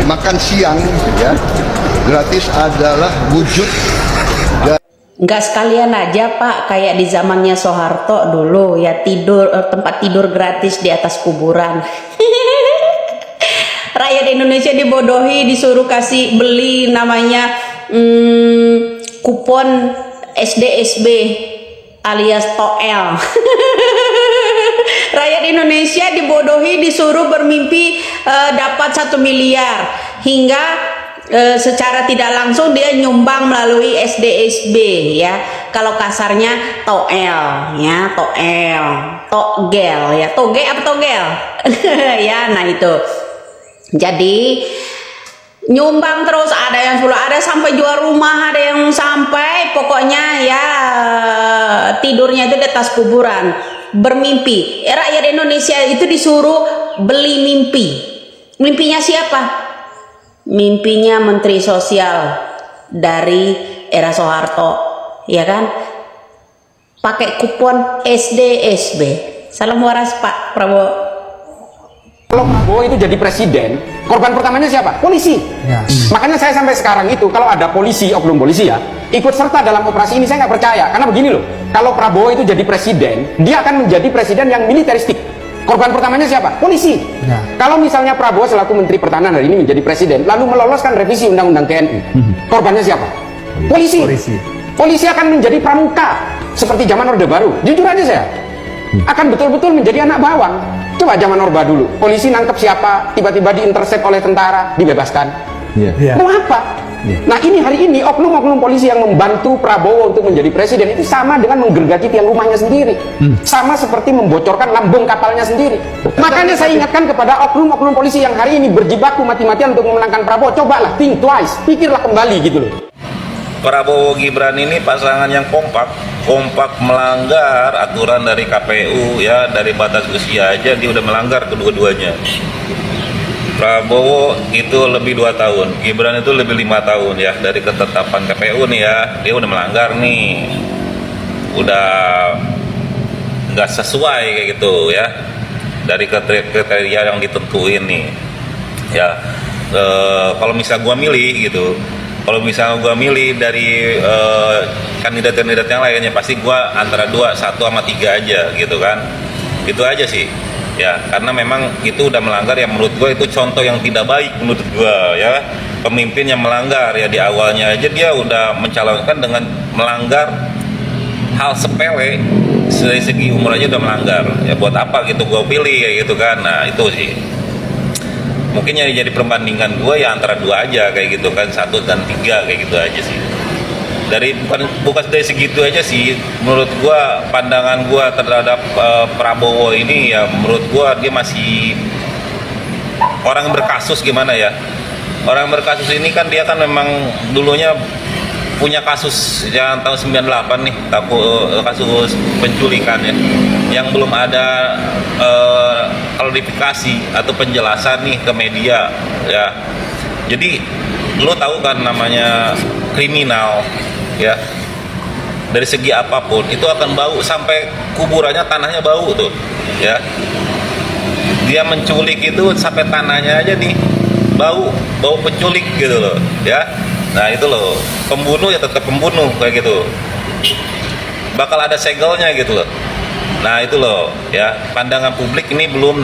makan siang ya gratis adalah wujud. Nggak sekalian aja Pak, kayak di zamannya Soeharto dulu ya, tempat tidur gratis di atas kuburan. Rakyat Indonesia dibodohi, disuruh kasih beli namanya kupon SDSB alias toel. Rakyat Indonesia dibodohi, disuruh bermimpi dapat 1 miliar hingga secara tidak langsung dia nyumbang melalui SDSB ya. Kalau kasarnya toel ya, togel ya, toge apa togel. Ya, nah itu. Jadi nyumbang terus, ada yang 10, ada sampai jual rumah, ada yang sampai pokoknya ya tidurnya itu di atas kuburan, bermimpi. Rakyat Indonesia itu disuruh beli mimpi. Mimpinya siapa? Mimpinya Menteri Sosial dari era Soeharto, ya kan? Pakai kupon SDSB. Salam waras Pak Prabowo. Kalau Prabowo itu jadi presiden, korban pertamanya siapa? Polisi. Ya. Makanya saya sampai sekarang itu, kalau ada polisi, oknum polisi ya, ikut serta dalam operasi ini, saya nggak percaya. Karena begini loh, kalau Prabowo itu jadi presiden, dia akan menjadi presiden yang militeristik. Korban pertamanya siapa? Polisi. Ya. Kalau misalnya Prabowo selaku Menteri Pertahanan hari ini menjadi presiden, lalu meloloskan revisi Undang-Undang TNI, korbannya siapa? Polisi. Polisi akan menjadi pramuka seperti zaman Orde Baru. Jujur aja saya, akan betul-betul menjadi anak bawang. Coba zaman Orba dulu, polisi nangkep siapa, tiba-tiba diintersep oleh tentara, dibebaskan. Mau apa? Nah ini hari ini oknum-oknum polisi yang membantu Prabowo untuk menjadi presiden itu sama dengan menggergaji tiang rumahnya sendiri, sama seperti membocorkan lambung kapalnya sendiri. Makanya saya ingatkan kepada oknum-oknum polisi yang hari ini berjibaku mati-matian untuk memenangkan Prabowo, cobalah think twice, pikirlah kembali gitu loh. Prabowo Gibran ini pasangan yang kompak melanggar aturan dari KPU ya, dari batas usia aja dia udah melanggar kedua-duanya. Prabowo itu lebih 2 tahun, Gibran itu lebih 5 tahun ya dari ketetapan KPU nih ya, dia udah melanggar nih, udah nggak sesuai kayak gitu ya dari kriteria yang ditentuin nih ya. Kalau misal gua milih gitu, kalau misalnya gua milih dari kandidat-kandidat yang lainnya, pasti gua antara 2, 1 sama 3 aja gitu kan, itu aja sih ya, karena memang itu udah melanggar yang menurut gue itu contoh yang tidak baik menurut gue ya. Pemimpin yang melanggar ya, di awalnya aja dia udah mencalonkan dengan melanggar hal sepele, dari segi umur aja udah melanggar ya, buat apa gitu gue pilih kayak gitu kan. Nah itu sih mungkin jadi perbandingan gue ya antara 2 aja kayak gitu kan, 1 dan 3 kayak gitu aja sih. Dari bukan dari segitu aja sih, menurut gua pandangan gua terhadap Prabowo ini ya, menurut gua dia masih orang berkasus. Gimana ya, orang berkasus ini kan dia kan memang dulunya punya kasus yang tahun 98 nih, kasus penculikan ya, yang belum ada klarifikasi atau penjelasan nih ke media ya. Jadi lo tahu kan namanya kriminal ya, dari segi apapun itu akan bau, sampai kuburannya tanahnya bau tuh ya. Dia menculik itu sampai tanahnya aja nih bau penculik gitu loh ya. Nah itu loh, pembunuh ya tetap pembunuh kayak gitu, bakal ada segelnya gitu loh. Nah itu loh ya, pandangan publik ini belum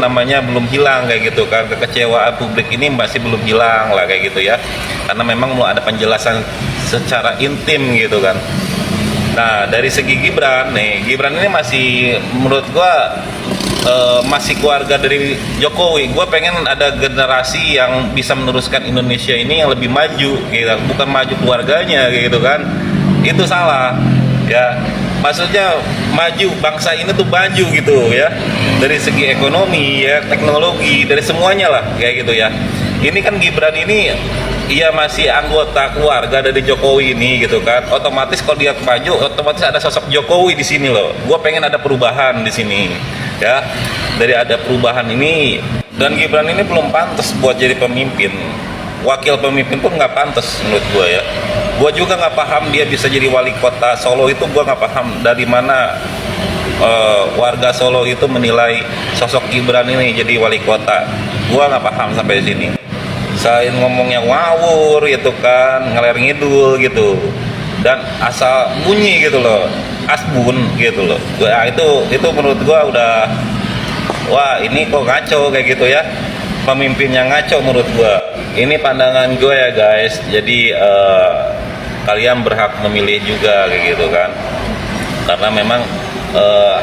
hilang kayak gitu kan, kekecewaan publik ini masih belum hilang lah kayak gitu ya, karena memang mau ada penjelasan secara intim gitu kan. Nah dari segi Gibran ini masih menurut gua masih keluarga dari Jokowi. Gua pengen ada generasi yang bisa meneruskan Indonesia ini yang lebih maju gitu, bukan maju keluarganya gitu kan. Itu salah ya, maksudnya maju, bangsa ini tuh maju gitu ya, dari segi ekonomi ya, teknologi, dari semuanya lah kayak gitu ya. Ini kan Gibran ini ia masih anggota keluarga dari Jokowi ini gitu kan, otomatis kalau dia maju otomatis ada sosok Jokowi di sini loh. Gue pengen ada perubahan di sini ya, dari ada perubahan ini. Dan Gibran ini belum pantas buat jadi pemimpin, wakil pemimpin pun nggak pantas menurut gue ya. Gue juga nggak paham dia bisa jadi wali kota Solo, itu gue nggak paham dari mana warga Solo itu menilai sosok Gibran ini jadi wali kota. Gue nggak paham sampai sini. selain ngomongnya ngawur gitu kan, ngeler ngidul gitu, dan asal bunyi gitu loh, asbun gitu loh. Itu menurut gua udah, wah ini kok ngaco kayak gitu ya, pemimpinnya ngaco menurut gua. Ini pandangan gua ya guys. Jadi kalian berhak memilih juga kayak gitu kan, karena memang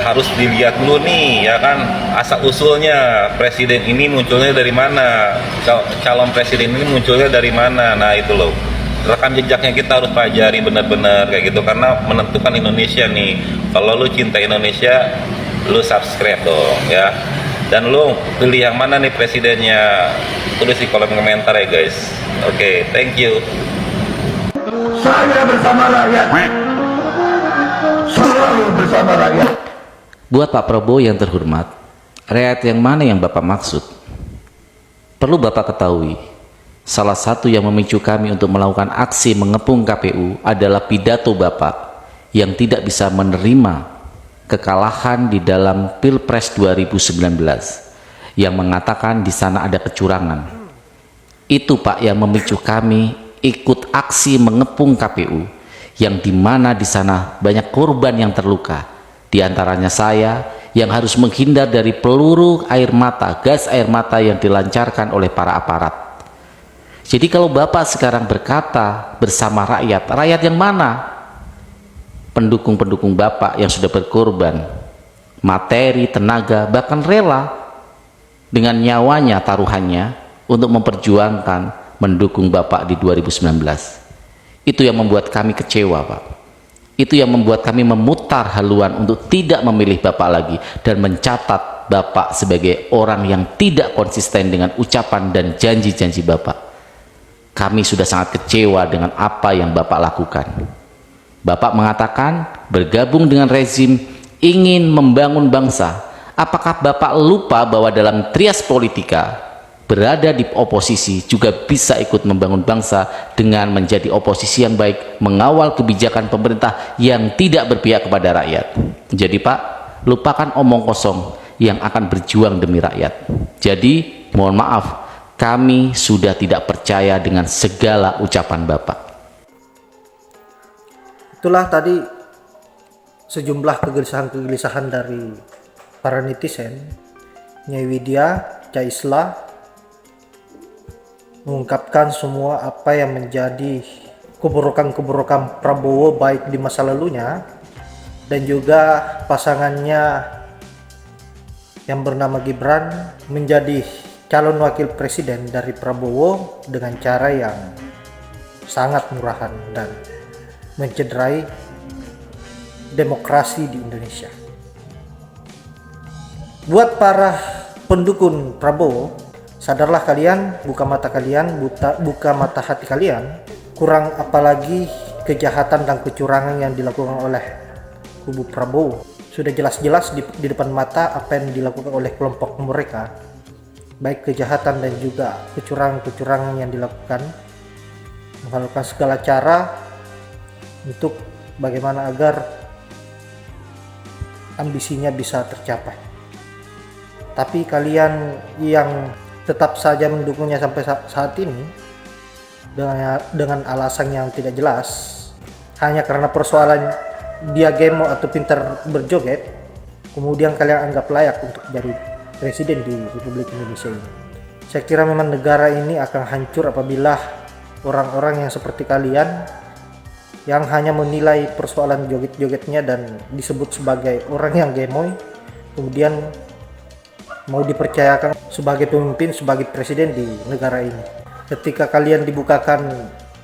harus dilihat dulu nih ya kan, asal usulnya presiden ini munculnya dari mana, calon presiden ini munculnya dari mana. Nah itu loh, rekam jejaknya kita harus pelajari benar-benar kayak gitu, karena menentukan Indonesia nih. Kalau lu cinta Indonesia, lu subscribe dong ya, dan lu pilih yang mana nih presidennya, tulis di kolom komentar ya guys. Oke, thank you. Saya bersama rakyat. Selalu bersama rakyat. Buat Pak Prabowo yang terhormat, rakyat yang mana yang Bapak maksud? Perlu Bapak ketahui, salah satu yang memicu kami untuk melakukan aksi mengepung KPU adalah pidato Bapak yang tidak bisa menerima kekalahan di dalam Pilpres 2019 yang mengatakan di sana ada kecurangan. Itu Pak yang memicu kami ikut aksi mengepung KPU, yang dimana di sana banyak korban yang terluka, diantaranya saya yang harus menghindar dari peluru air mata, gas air mata yang dilancarkan oleh para aparat. Jadi kalau Bapak sekarang berkata bersama rakyat, rakyat yang mana? Pendukung-pendukung Bapak yang sudah berkorban materi, tenaga, bahkan rela dengan nyawanya taruhannya untuk memperjuangkan mendukung Bapak di 2019. Itu yang membuat kami kecewa, Pak. Itu yang membuat kami memutar haluan untuk tidak memilih Bapak lagi dan mencatat Bapak sebagai orang yang tidak konsisten dengan ucapan dan janji-janji Bapak. Kami sudah sangat kecewa dengan apa yang Bapak lakukan. Bapak mengatakan bergabung dengan rezim ingin membangun bangsa. Apakah Bapak lupa bahwa dalam trias politika, berada di oposisi juga bisa ikut membangun bangsa dengan menjadi oposisi yang baik, mengawal kebijakan pemerintah yang tidak berpihak kepada rakyat. Jadi Pak, lupakan omong kosong yang akan berjuang demi rakyat. Jadi mohon maaf, kami sudah tidak percaya dengan segala ucapan Bapak. Itulah tadi sejumlah kegelisahan-kegelisahan dari para netizen. Nyai Widya, Cak Islah mengungkapkan semua apa yang menjadi keburukan-keburukan Prabowo baik di masa lalunya dan juga pasangannya yang bernama Gibran menjadi calon wakil presiden dari Prabowo dengan cara yang sangat murahan dan mencederai demokrasi di Indonesia. Buat para pendukung Prabowo, sadarlah kalian, buka mata kalian, buka mata hati kalian. Kurang apalagi kejahatan dan kecurangan yang dilakukan oleh kubu Prabowo. Sudah jelas-jelas di depan mata apa yang dilakukan oleh kelompok mereka. Baik kejahatan dan juga kecurangan-kecurangan yang dilakukan. Melakukan segala cara untuk bagaimana agar ambisinya bisa tercapai. Tapi kalian yang tetap saja mendukungnya sampai saat ini dengan alasan yang tidak jelas, hanya karena persoalan dia gemo atau pintar berjoget, kemudian kalian anggap layak untuk jadi presiden di Republik Indonesia ini. Saya kira memang negara ini akan hancur apabila orang-orang yang seperti kalian yang hanya menilai persoalan joget-jogetnya dan disebut sebagai orang yang gemoy, kemudian mau dipercayakan sebagai pemimpin, sebagai presiden di negara ini. Ketika kalian dibukakan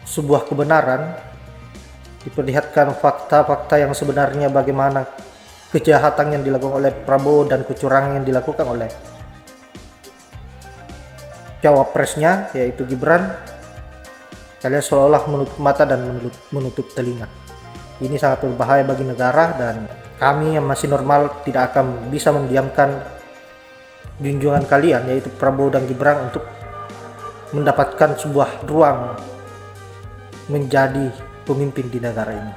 sebuah kebenaran, diperlihatkan fakta-fakta yang sebenarnya bagaimana kejahatan yang dilakukan oleh Prabowo dan kecurangan yang dilakukan oleh cawapresnya yaitu Gibran, kalian seolah-olah menutup mata dan menutup telinga. Ini sangat berbahaya bagi negara dan kami yang masih normal tidak akan bisa mendiamkan junjungan kalian yaitu Prabowo dan Gibran untuk mendapatkan sebuah ruang menjadi pemimpin di negara ini.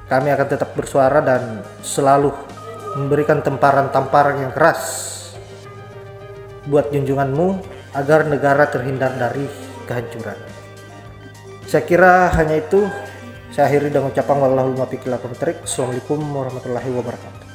Kami akan tetap bersuara dan selalu memberikan tamparan-tamparan yang keras buat junjunganmu agar negara terhindar dari kehancuran. Saya kira hanya itu. Saya akhiri dengan ucapan wallahual muwaffiq ila aqwamit thoriq. Assalamualaikum warahmatullahi wabarakatuh.